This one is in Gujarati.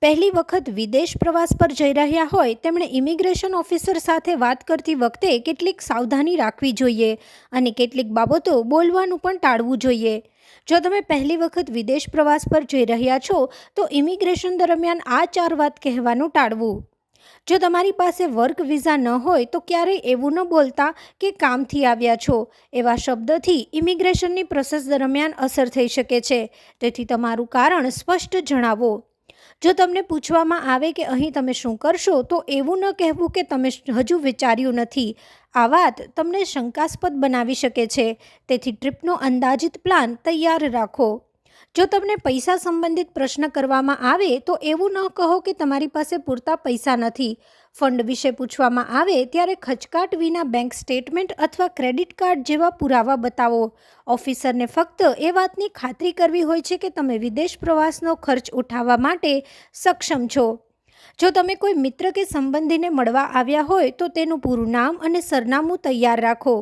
પહેલી વખત વિદેશ પ્રવાસ પર જઈ રહ્યા હોય તેમણે ઇમિગ્રેશન ઓફિસર સાથે વાત કરતી વખતે કેટલીક સાવધાની રાખવી જોઈએ અને કેટલીક બાબતો બોલવાનું પણ ટાળવું જોઈએ. જો તમે પહેલી વખત વિદેશ પ્રવાસ પર જઈ રહ્યા છો તો ઇમિગ્રેશન દરમિયાન આ 4 વાત કહેવાનું ટાળવું. જો તમારી પાસે વર્ક વિઝા ન હોય તો ક્યારેય એવું ન બોલતા કે કામથી આવ્યા છો. એવા શબ્દથી ઇમિગ્રેશનની પ્રોસેસ દરમિયાન અસર થઈ શકે છે, તેથી તમારું કારણ સ્પષ્ટ જણાવો. જો તમને પૂછવામાં આવે કે અહીં તમે શું કરશો તો એવું ન કહેવું કે તમે હજુ વિચાર્યું નથી. આ વાત તમને શંકાસ્પદ બનાવી શકે છે, તેથી ટ્રીપનો અંદાજિત પ્લાન તૈયાર રાખો. જો તમને પૈસા સંબંધિત પ્રશ્ન કરવામાં આવે તો એવું ન કહો કે તમારી પાસે પૂરતા પૈસા નથી. ફંડ વિશે પૂછવામાં આવે ત્યારે ખચકાટ વિના બેંક સ્ટેટમેન્ટ અથવા ક્રેડિટ કાર્ડ જેવા પુરાવા બતાવો. ઓફિસરને ફક્ત એ વાતની ખાતરી કરવી હોય છે કે તમે વિદેશ પ્રવાસનો ખર્ચ ઉઠાવવા માટે સક્ષમ છો. જો તમે કોઈ મિત્ર કે સંબંધીને મળવા આવ્યા હોય તો તેનું પૂરું નામ અને સરનામું તૈયાર રાખો.